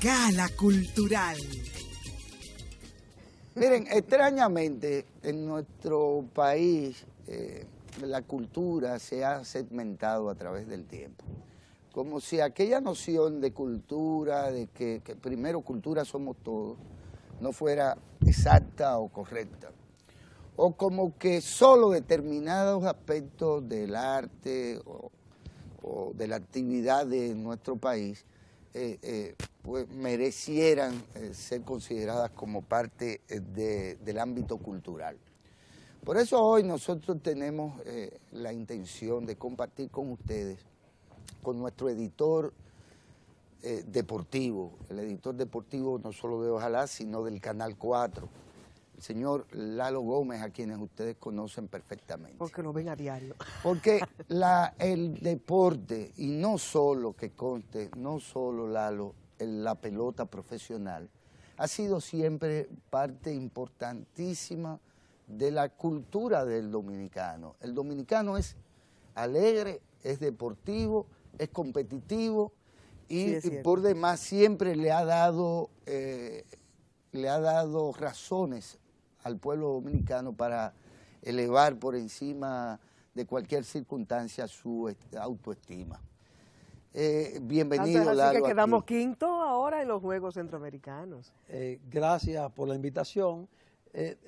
Gala Cultural. Miren, extrañamente en nuestro país la cultura se ha segmentado a través del tiempo. Como si aquella noción de cultura, de que primero cultura somos todos, no fuera exacta o correcta. O como que solo determinados aspectos del arte o de la actividad de nuestro país pues merecieran ser consideradas como parte del ámbito cultural. Por eso hoy nosotros tenemos la intención de compartir con ustedes, con nuestro editor deportivo, el editor deportivo no solo de Ojalá, sino del Canal 4, el señor Lalo Gómez, a quienes ustedes conocen perfectamente. Porque lo ven a diario. Porque el deporte, y no solo que conste, no solo Lalo, la pelota profesional, ha sido siempre parte importantísima de la cultura del dominicano. El dominicano es alegre, es deportivo, es competitivo y por demás siempre le ha dado razones al pueblo dominicano para elevar por encima de cualquier circunstancia su autoestima. Bienvenido, Lalo. Así que quedamos quinto ahora en los Juegos Centroamericanos. Gracias por la invitación.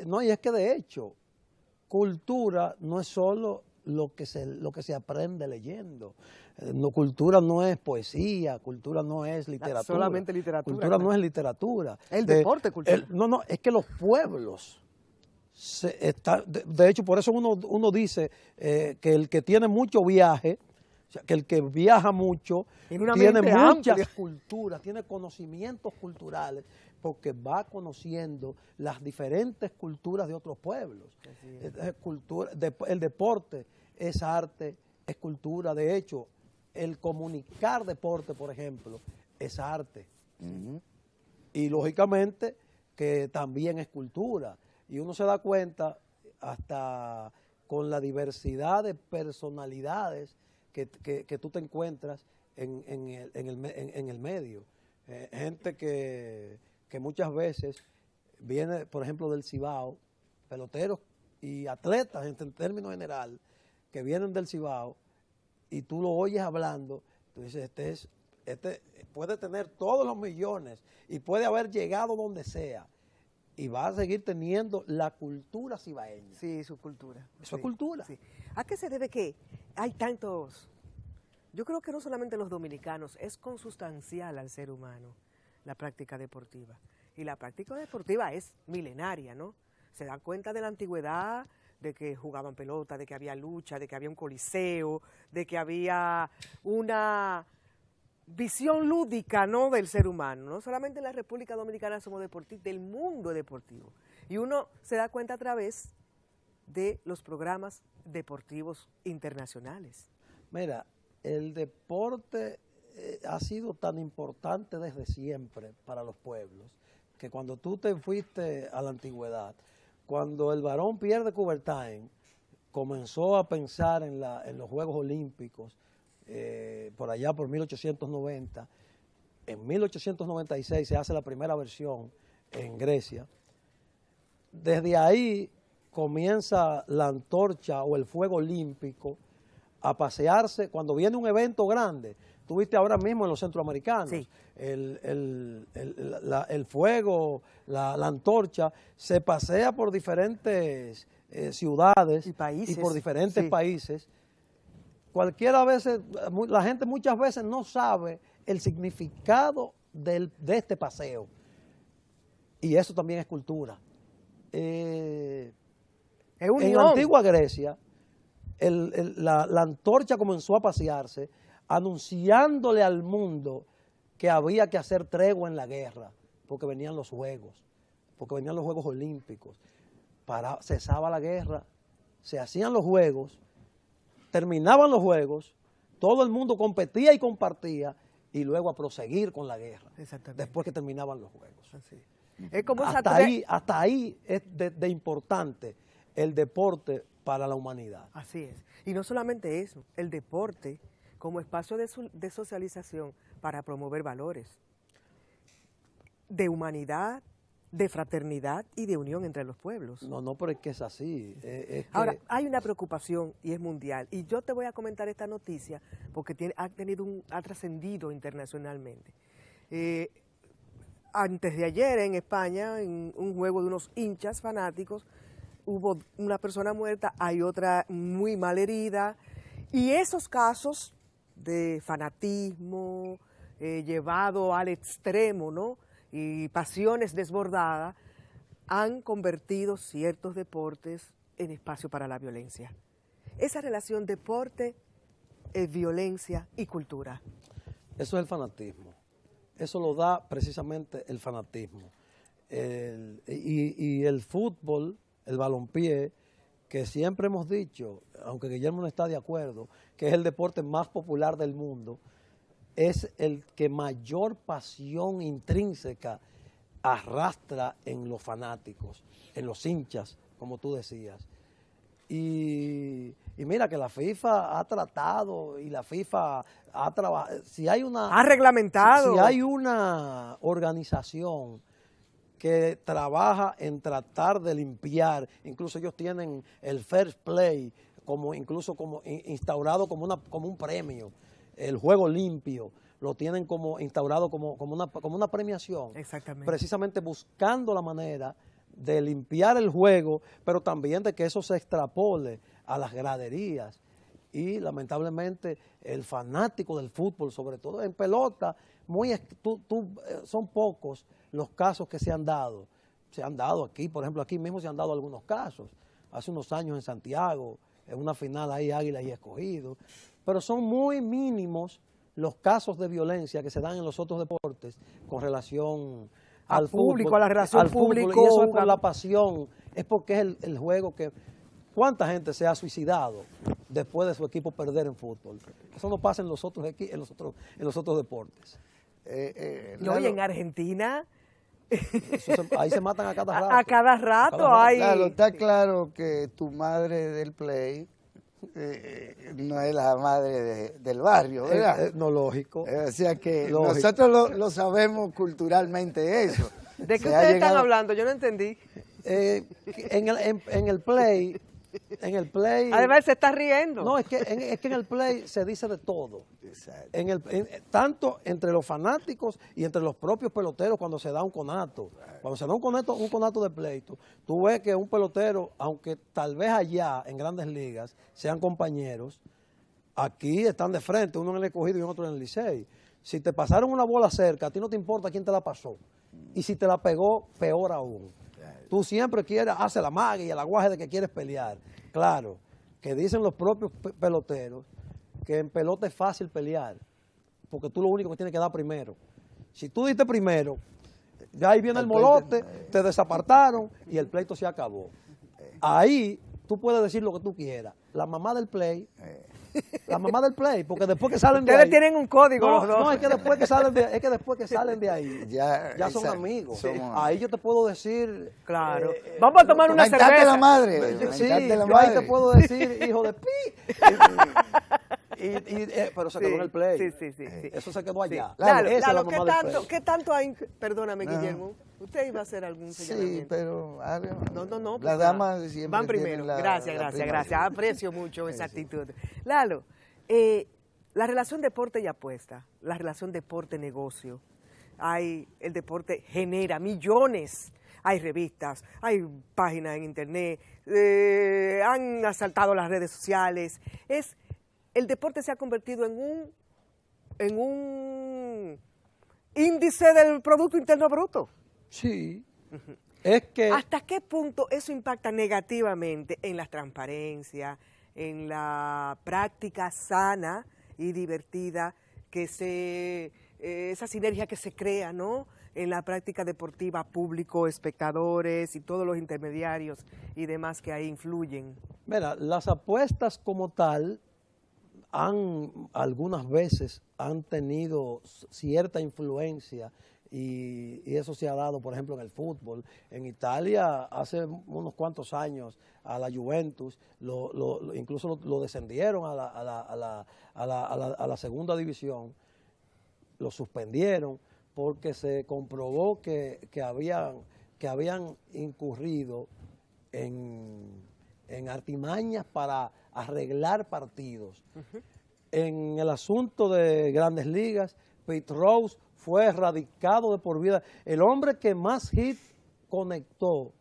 No, y es que de hecho, cultura no es solo lo que se aprende leyendo. Cultura no es poesía, cultura no es literatura. Solamente literatura. Cultura no es literatura. El deporte cultural. No, es que los pueblos, de hecho por eso uno dice que el que tiene mucho viaje, o sea, que el que viaja mucho tiene muchas culturas, tiene conocimientos culturales, porque va conociendo las diferentes culturas de otros pueblos. El deporte es arte, es cultura. De hecho, el comunicar deporte, por ejemplo, es arte. Y lógicamente que también es cultura. Y uno se da cuenta hasta con la diversidad de personalidades que tú te encuentras en el medio. Gente que muchas veces viene, por ejemplo, del Cibao, peloteros y atletas en términos general, que vienen del Cibao, y tú lo oyes hablando, tú dices, este puede tener todos los millones y puede haber llegado donde sea, y va a seguir teniendo la cultura cibaeña. Sí, su cultura. Eso es cultura. Sí. ¿A qué se debe que hay tantos? Yo creo que no solamente los dominicanos, es consustancial al ser humano la práctica deportiva. Y la práctica deportiva es milenaria, ¿no? Se da cuenta de la antigüedad, de que jugaban pelota, de que había lucha, de que había un coliseo, de que había una visión lúdica, ¿no?, del ser humano. No solamente en la República Dominicana somos deportistas, del mundo deportivo. Y uno se da cuenta a través de los programas deportivos internacionales. Mira, el deporte ha sido tan importante desde siempre para los pueblos, que cuando tú te fuiste a la antigüedad, cuando el barón Pierre de Coubertin comenzó a pensar en los Juegos Olímpicos, por allá por 1890, en 1896 se hace la primera versión en Grecia. Desde ahí comienza la antorcha o el fuego olímpico a pasearse cuando viene un evento grande. Tú viste ahora mismo en los centroamericanos, sí, el fuego, la antorcha, se pasea por diferentes ciudades y por diferentes países. La gente muchas veces no sabe el significado de este paseo. Y eso también es cultura. En la antigua Grecia, la antorcha comenzó a pasearse anunciándole al mundo que había que hacer tregua en la guerra, porque venían los Juegos Olímpicos. Cesaba la guerra, se hacían los Juegos, terminaban los Juegos, todo el mundo competía y compartía, y luego a proseguir con la guerra, después que terminaban los Juegos. Así. Es como hasta ahí es de importante el deporte para la humanidad. Así es. Y no solamente eso, el deporte como espacio de socialización para promover valores. de humanidad, de fraternidad y de unión entre los pueblos. No, pero es que es así. Ahora, hay una preocupación y es mundial. Y yo te voy a comentar esta noticia porque ha trascendido internacionalmente. Antes de ayer en España, en un juego de unos hinchas fanáticos, hubo una persona muerta, hay otra muy mal herida. Y esos casos de fanatismo llevado al extremo, ¿no?, y pasiones desbordadas, han convertido ciertos deportes en espacio para la violencia. Esa relación deporte, violencia y cultura. Eso es el fanatismo. Eso lo da precisamente el fanatismo. Y el fútbol, el balompié, que siempre hemos dicho, aunque Guillermo no está de acuerdo, que es el deporte más popular del mundo, es el que mayor pasión intrínseca arrastra en los fanáticos, en los hinchas, como tú decías. Y mira que la FIFA ha tratado y la FIFA ha trabajado, ha reglamentado. Si hay una organización que trabaja en tratar de limpiar, incluso ellos tienen el fair play, incluso como instaurado como un premio. El juego limpio lo tienen como instaurado como una premiación. Exactamente. Precisamente buscando la manera de limpiar el juego, pero también de que eso se extrapole a las graderías. Y lamentablemente el fanático del fútbol, sobre todo en pelota, son pocos los casos que se han dado. Se han dado aquí, por ejemplo, aquí mismo se han dado algunos casos. Hace unos años en Santiago, en una final ahí Águila y Escogido. Pero son muy mínimos los casos de violencia que se dan en los otros deportes con relación al público, fútbol, a la relación público. Y eso es por la pasión, es porque es el juego que... ¿Cuánta gente se ha suicidado después de su equipo perder en fútbol? Eso no pasa en los otros deportes. No, y en Argentina... ahí se matan a cada rato. A cada rato hay... Claro, está claro que tu madre del play no es la madre del barrio, ¿verdad? No, lógico. O sea que lógico. Nosotros lo sabemos culturalmente eso. ¿De qué ustedes están hablando? Yo no entendí. En el play... Además se está riendo. No, es que en el play se dice de todo. Tanto entre los fanáticos y entre los propios peloteros cuando se da un conato. Cuando se da un conato de pleito, tú ves que un pelotero, aunque tal vez allá en Grandes Ligas sean compañeros, aquí están de frente, uno en el Escogido y otro en el Licey. Si te pasaron una bola cerca, a ti no te importa quién te la pasó. Y si te la pegó, peor aún. Tú siempre haces la magia y el aguaje de que quieres pelear. Claro, que dicen los propios peloteros que en pelota es fácil pelear, porque tú lo único que tienes que dar primero. Si tú diste primero, ya ahí viene el molote, te desapartaron y el pleito se acabó. Ahí tú puedes decir lo que tú quieras. La mamá del play... La mamá del play, porque después que salen de ahí... Ustedes tienen un código los dos. No, es que después que salen de ahí, ya son amigos. Ahí yo te puedo decir... Claro. Vamos a tomar una cerveza. La madre. Sí, yo ahí te puedo decir, hijo de pi. Pero se quedó en el play. Sí. Eso se quedó allá. Claro, ¿qué tanto hay? Perdóname, Guillermo. ¿Usted iba a hacer algún señalamiento? Sí, pero... No. Las damas siempre van primero. Gracias. Aprecio mucho esa actitud. Lalo, la relación deporte y apuesta, la relación deporte-negocio. El deporte genera millones. Hay revistas, hay páginas en internet, han asaltado las redes sociales. El deporte se ha convertido en un índice del Producto Interno Bruto. Sí. Es que... ¿Hasta qué punto eso impacta negativamente en la transparencia, en la práctica sana y divertida, esa sinergia que se crea, ¿no?, en la práctica deportiva, público, espectadores y todos los intermediarios y demás que ahí influyen? Mira, las apuestas como tal algunas veces han tenido cierta influencia y eso se ha dado, por ejemplo, en el fútbol. En Italia, hace unos cuantos años, a la Juventus, incluso lo descendieron a la segunda división, lo suspendieron porque se comprobó que habían incurrido en artimañas para arreglar partidos. En el asunto de Grandes Ligas, Pete Rose fue erradicado de por vida. El hombre que más hit conectó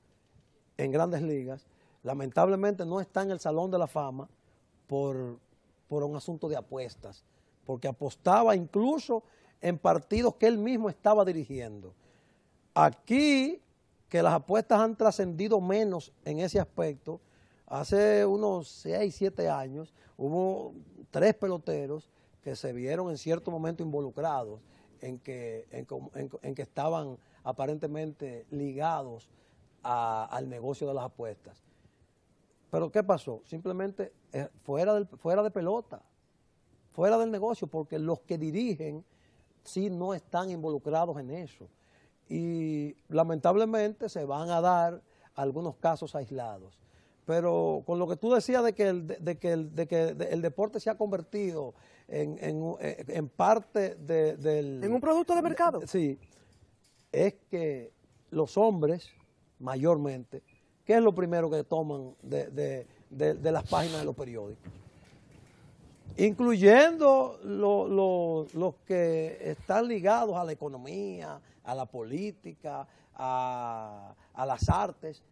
en Grandes Ligas, lamentablemente no está en el Salón de la Fama por un asunto de apuestas, porque apostaba incluso en partidos que él mismo estaba dirigiendo. Aquí, que las apuestas han trascendido menos en ese aspecto, hace unos 6, 7 años hubo 3 peloteros que se vieron en cierto momento involucrados en que estaban aparentemente ligados al negocio de las apuestas. Pero ¿qué pasó? Simplemente fuera de pelota, fuera del negocio, porque los que dirigen sí no están involucrados en eso. Y lamentablemente se van a dar algunos casos aislados. Pero con lo que tú decías de que el deporte se ha convertido en parte del... ¿En un producto de mercado? Sí, es que los hombres, mayormente, ¿qué es lo primero que toman de las páginas de los periódicos? Incluyendo los que están ligados a la economía, a la política, a las artes,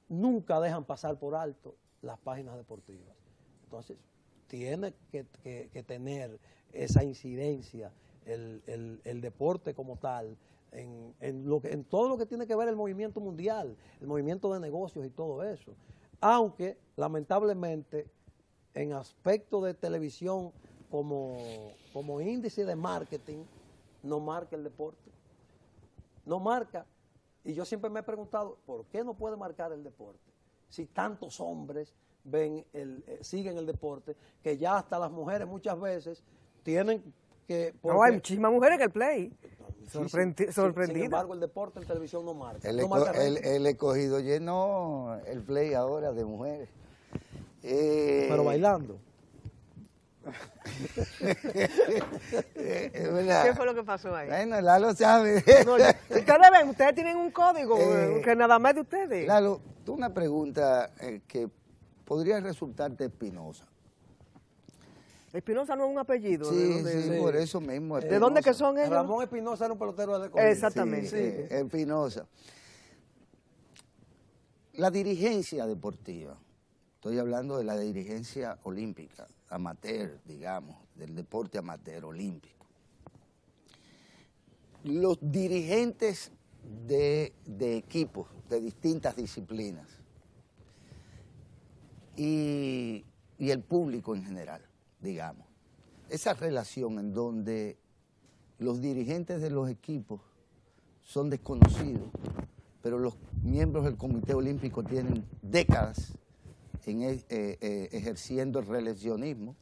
nunca dejan pasar por alto las páginas deportivas. Entonces, tiene que tener esa incidencia el deporte como tal en todo lo que tiene que ver el movimiento mundial, el movimiento de negocios y todo eso. Aunque, lamentablemente, en aspecto de televisión como índice de marketing, no marca el deporte. No marca. Y yo siempre me he preguntado, ¿por qué no puede marcar el deporte? Si tantos hombres siguen el deporte, que ya hasta las mujeres muchas veces tienen que... No, hay muchísimas mujeres en el play. Sorprendidas. Sin embargo, el deporte en televisión no marca. El escogido llenó el play ahora de mujeres. Pero bailando. ¿Qué fue lo que pasó ahí? Bueno, Lalo sabe. No, ustedes ven, ustedes tienen un código que nada más de ustedes. Lalo, tú una pregunta que podría resultarte espinosa. Espinosa no es un apellido. Sí, por eso mismo. Espinosa. ¿De dónde que son ellos? Ramón Espinosa era un pelotero de Escogido. Exactamente. Sí, Espinosa. La dirigencia deportiva, estoy hablando de la dirigencia olímpica, amateur, digamos, del deporte amateur olímpico. Los dirigentes de equipos de distintas disciplinas y el público en general, digamos, esa relación en donde los dirigentes de los equipos son desconocidos, pero los miembros del Comité Olímpico tienen décadas ejerciendo el reeleccionismo.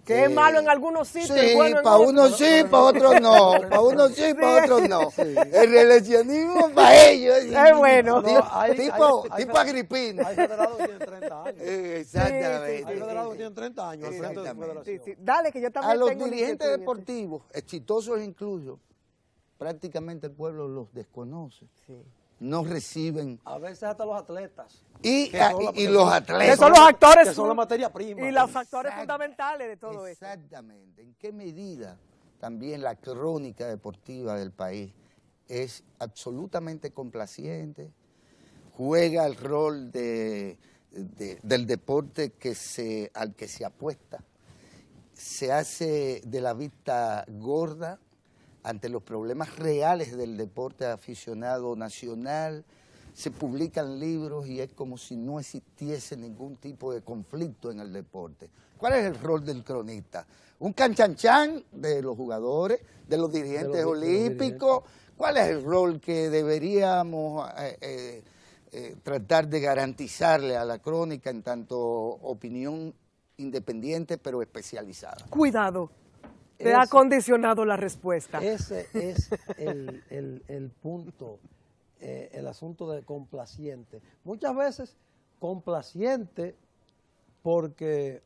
Que es malo en algunos sitios. Sí, bueno para unos sí, para otros no. Para unos sí, para otros no. El reeleccionismo para ellos. Es bueno. Tipo Agripino. Hay federados que tienen 30 años. Exactamente. Hay federados que tienen 30 años al frente de la federación. Sí. Dale, que yo también A los tengo dirigentes deportivos, exitosos incluso, prácticamente el pueblo los desconoce. Sí. No reciben. A veces hasta los atletas. Y los atletas. Que son los actores. Que son la materia prima. Y los factores fundamentales de todo esto. Exactamente. ¿En qué medida también la crónica deportiva del país es absolutamente complaciente? Juega el rol del deporte al que se apuesta. Se hace de la vista gorda ante los problemas reales del deporte aficionado nacional. Se publican libros y es como si no existiese ningún tipo de conflicto en el deporte. ¿Cuál es el rol del cronista? ¿Un canchanchan de los jugadores, de los dirigentes olímpicos? ¿Cuál es el rol que deberíamos tratar de garantizarle a la crónica en tanto opinión independiente pero especializada? Cuidado. Te ha condicionado la respuesta. Ese es el punto, el asunto de complaciente. Muchas veces complaciente porque,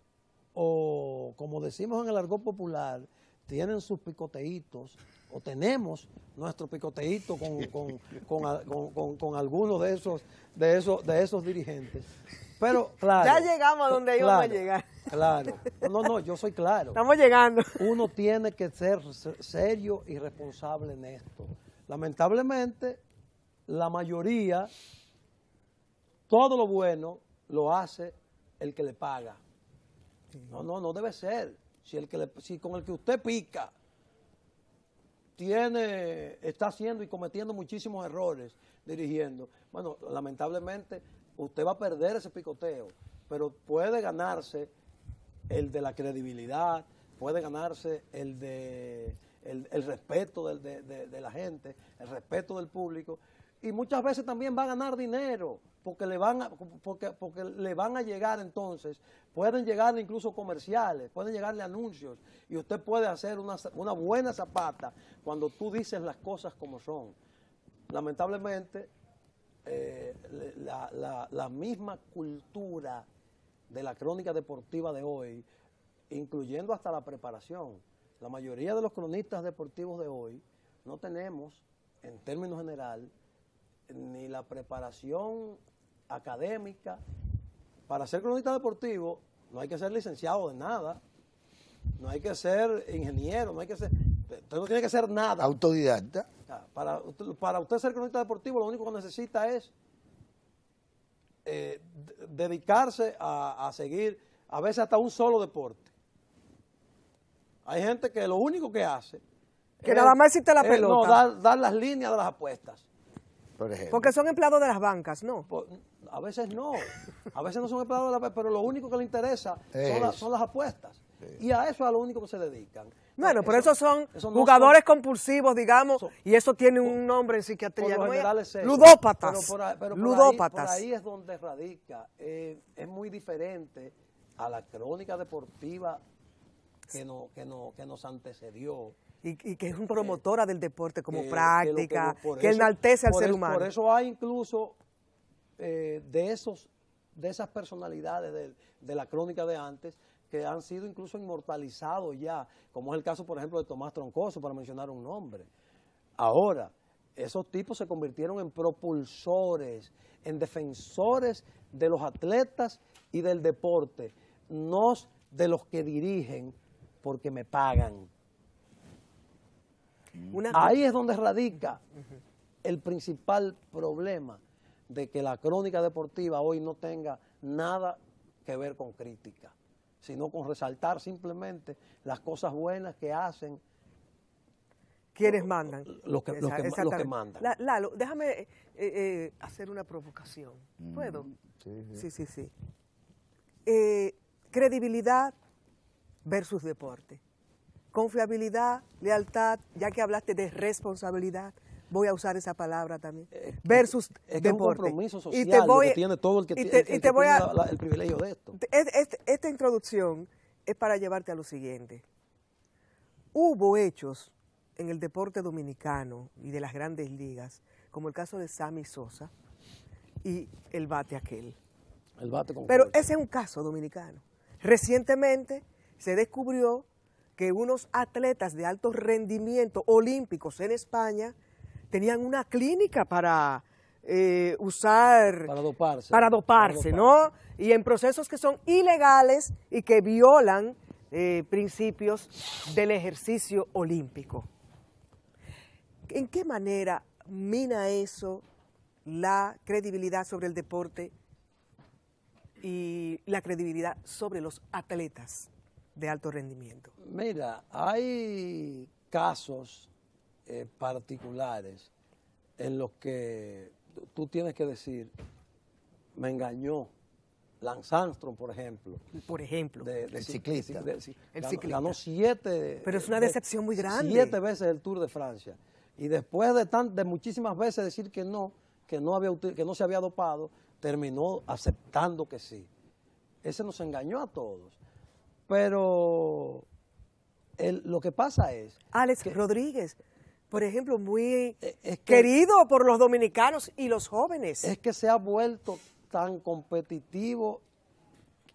o como decimos en el argot popular, tienen sus picoteitos, o tenemos nuestro picoteíto con algunos de esos dirigentes. Pero, claro. Ya llegamos a donde íbamos a llegar. Claro. No, yo soy claro. Estamos llegando. Uno tiene que ser serio y responsable en esto. Lamentablemente, la mayoría, todo lo bueno lo hace el que le paga. No debe ser. Si con el que usted pica está haciendo y cometiendo muchísimos errores dirigiendo, bueno, lamentablemente usted va a perder ese picoteo, pero puede ganarse el de la credibilidad, puede ganarse el respeto de la gente, el respeto del público, y muchas veces también va a ganar dinero, porque le van a llegar entonces, pueden llegarle incluso comerciales, pueden llegarle anuncios, y usted puede hacer una buena zapata cuando tú dices las cosas como son. Lamentablemente, la misma cultura de la crónica deportiva de hoy, incluyendo hasta la preparación, la mayoría de los cronistas deportivos de hoy no tenemos, en términos general, ni la preparación académica. Para ser cronista deportivo no hay que ser licenciado de nada, no hay que ser ingeniero, usted no tiene que ser nada. Autodidacta. Para usted ser cronista deportivo, lo único que necesita es dedicarse a seguir, a veces hasta un solo deporte. Hay gente que lo único que hace que nada más existe la pelota. No, dar las líneas de las apuestas. Por ejemplo. Porque son empleados de las bancas, ¿no? A veces no son empleados de la banca, pero lo único que les interesa son las apuestas. Y a eso es a lo único que se dedican. Bueno, pero esos son jugadores compulsivos, digamos, y eso tiene un nombre en psiquiatría. Por lo general es eso. Ludópatas. Pero ludópatas. Por ahí es donde radica. Es muy diferente a la crónica deportiva que nos antecedió. Y que es una promotora del deporte como práctica, que enaltece al ser humano. Por eso hay incluso de esas personalidades de la crónica de antes que han sido incluso inmortalizados ya, como es el caso, por ejemplo, de Tomás Troncoso, para mencionar un nombre. Ahora, esos tipos se convirtieron en propulsores, en defensores de los atletas y del deporte, no de los que dirigen porque me pagan. Ahí es donde radica el principal problema de que la crónica deportiva hoy no tenga nada que ver con crítica, sino con resaltar simplemente las cosas buenas que hacen quienes mandan. Los que mandan. Lalo, déjame hacer una provocación. ¿Puedo? Sí. Credibilidad versus deporte. Confiabilidad, lealtad, ya que hablaste de responsabilidad, voy a usar esa palabra también, versus es deporte. Es un compromiso social lo que tiene todo el que tiene el privilegio de esto. Esta introducción es para llevarte a lo siguiente. Hubo hechos en el deporte dominicano y de las grandes ligas, como el caso de Sammy Sosa y el bate aquel. Pero ese es un caso dominicano. Recientemente se descubrió que unos atletas de alto rendimiento olímpicos en España tenían una clínica para para doparse, ¿no? Y en procesos que son ilegales y que violan principios del ejercicio olímpico. ¿En qué manera mina eso la credibilidad sobre el deporte y la credibilidad sobre los atletas de alto rendimiento? Mira, hay casos particulares en los que tú tienes que decir, me engañó. Lance Armstrong, por ejemplo. El ciclista. Ganó 7. Pero es una decepción muy grande. 7 veces el Tour de Francia. Y después de muchísimas veces decir que no se había dopado, terminó aceptando que sí. Ese nos engañó a todos. Pero lo que pasa es... Alex Rodríguez, por ejemplo, muy querido por los dominicanos y los jóvenes. Es que se ha vuelto tan competitivo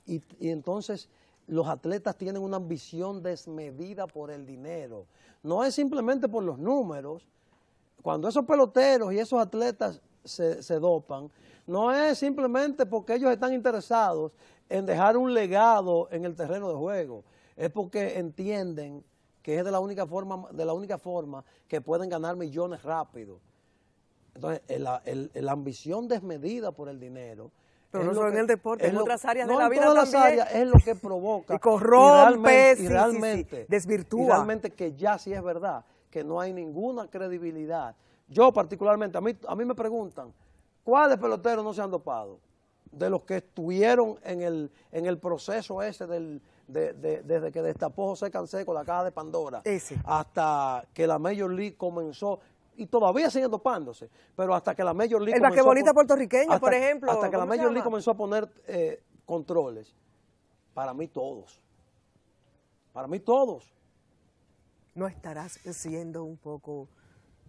y entonces los atletas tienen una ambición desmedida por el dinero. No es simplemente por los números. Cuando esos peloteros y esos atletas se dopan, no es simplemente porque ellos están interesados en dejar un legado en el terreno de juego. Es porque entienden que es de la única forma que pueden ganar millones rápido. Entonces, la ambición desmedida por el dinero. Pero no solo en el deporte, en otras áreas de la vida también. En todas las áreas es lo que provoca. Y corrompe, y realmente, desvirtúa. Y realmente que ya sí es verdad, que no hay ninguna credibilidad. Yo particularmente, a mí me preguntan, ¿cuáles peloteros no se han dopado? De los que estuvieron en el proceso ese desde que destapó José Canseco la caja de Pandora, hasta que la Major League comenzó, y todavía siguen dopándose, pero hasta que la Major League el basquetbolista puertorriqueño, por ejemplo. Hasta que la Major League comenzó a poner controles, para mí todos. ¿No estarás siendo un poco...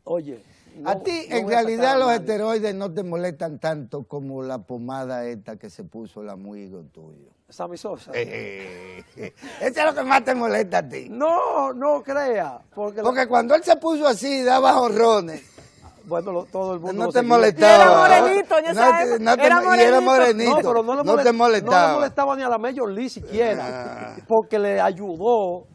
Oye, a ti en realidad los esteroides no te molestan tanto como la pomada esta que se puso el amigo tuyo? Sammy Sosa. Eso es lo que más te molesta a ti. No crea. Porque cuando él se puso así, daba jorrones. Bueno, todo el mundo no te molestaba. Era morenito, era morenito. No, pero no te molestaba. No le molestaba ni a la Major League siquiera. Porque le ayudó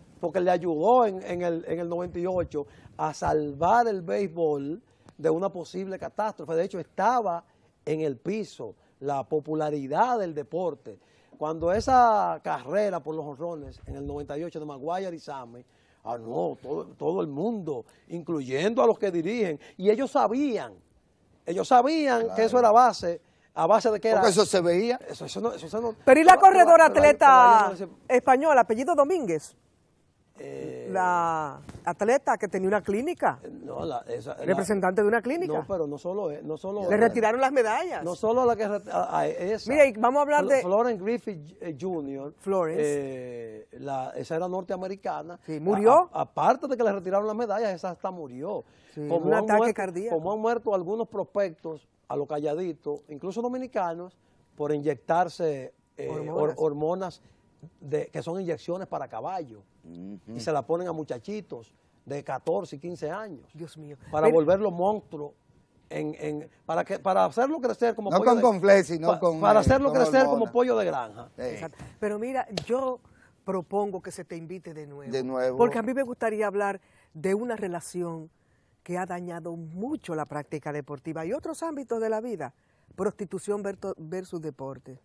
en el 98 a salvar el béisbol de una posible catástrofe. De hecho, estaba en el piso la popularidad del deporte. Cuando esa carrera por los jonrones en el 98 de Maguire y Sammy, todo el mundo, incluyendo a los que dirigen, y ellos sabían claro, que eso era a base de que era... Porque eso se veía. Eso no, pero ¿y la corredora atleta española, apellido Domínguez? La atleta que tenía una clínica, representante de una clínica. No, pero no solo le retiraron las medallas. No solo a la que esa. Mira, y vamos a hablar de Florence Griffith Jr. Florence. Esa era norteamericana. Sí, murió. Aparte de que le retiraron las medallas, esa hasta murió. Sí, un ataque cardíaco. Como han muerto algunos prospectos a lo calladito, incluso dominicanos, por inyectarse hormonas que son inyecciones para caballos, y se la ponen a muchachitos de 14 y 15 años. Dios mío. Para volverlos monstruos, para hacerlo crecer como pollo con Conflex, sino para hacerlo crecer como pollo de granja. Exacto. Pero mira, yo propongo que se te invite de nuevo. De nuevo. Porque a mí me gustaría hablar de una relación que ha dañado mucho la práctica deportiva y otros ámbitos de la vida. Prostitución versus deporte.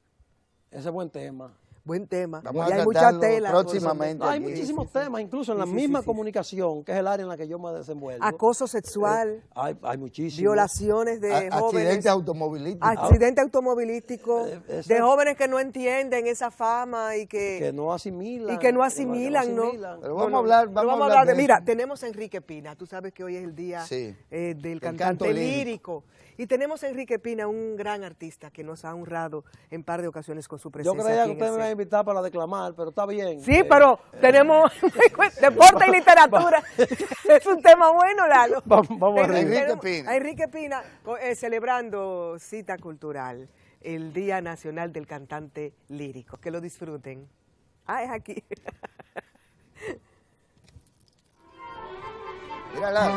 Ese es buen tema. Buen tema. Vamos y a hay muchas telas. próximamente. Hay muchísimos temas, incluso en la misma comunicación, que es el área en la que yo me desenvuelvo. Acoso sexual. Hay muchísimos. Violaciones de jóvenes. Accidentes automovilísticos. Accidentes automovilísticos. De jóvenes que no entienden esa fama y que no asimilan. Y que no asimilan, ¿no? Pero vamos a hablar de mira, tenemos a Enrique Pina. Tú sabes que hoy es el día del cantante lírico. Y tenemos a Enrique Pina, un gran artista que nos ha honrado en par de ocasiones con su presencia. Yo creía que usted me iba a invitar para declamar, pero está bien. Sí, pero tenemos deporte y literatura. Es un tema bueno, Lalo. Vamos a Enrique Pina celebrando cita cultural, el Día Nacional del Cantante Lírico. Que lo disfruten. Es aquí. Mírala.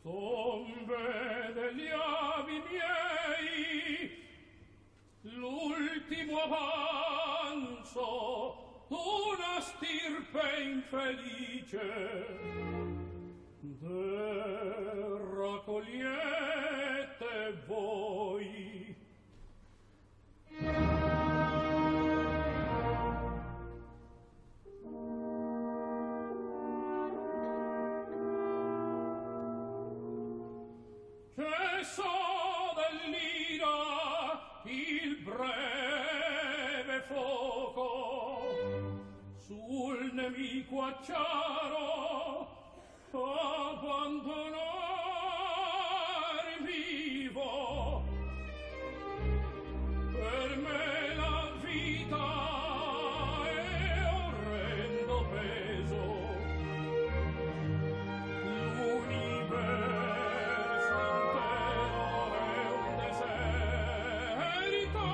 Tombe degli avi miei, l'ultimo avanzo d'una stirpe infelice, raccogliete voi. Cesso dell'ira il breve fuoco, sul nemico acciaro abbandonar vivo. Per me la vita è orrendo peso, l'universo intero è un deserto,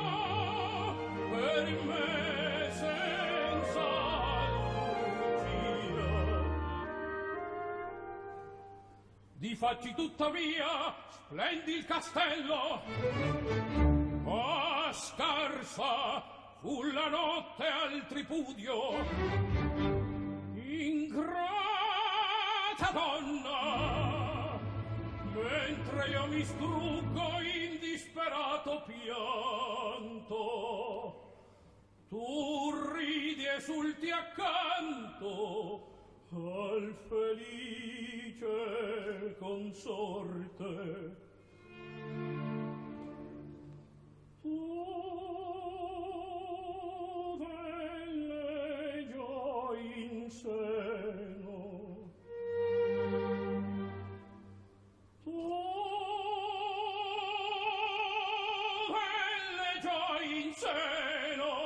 per me senza lucia. Difatti tuttavia splendi il castello, ma scarsa fu la notte al tripudio. Ingrata donna, mentre io mi struggo in disperato pianto, tu ridi esulti accanto al felice consorte. Tu delle gioie in seno, tu delle gioie in seno,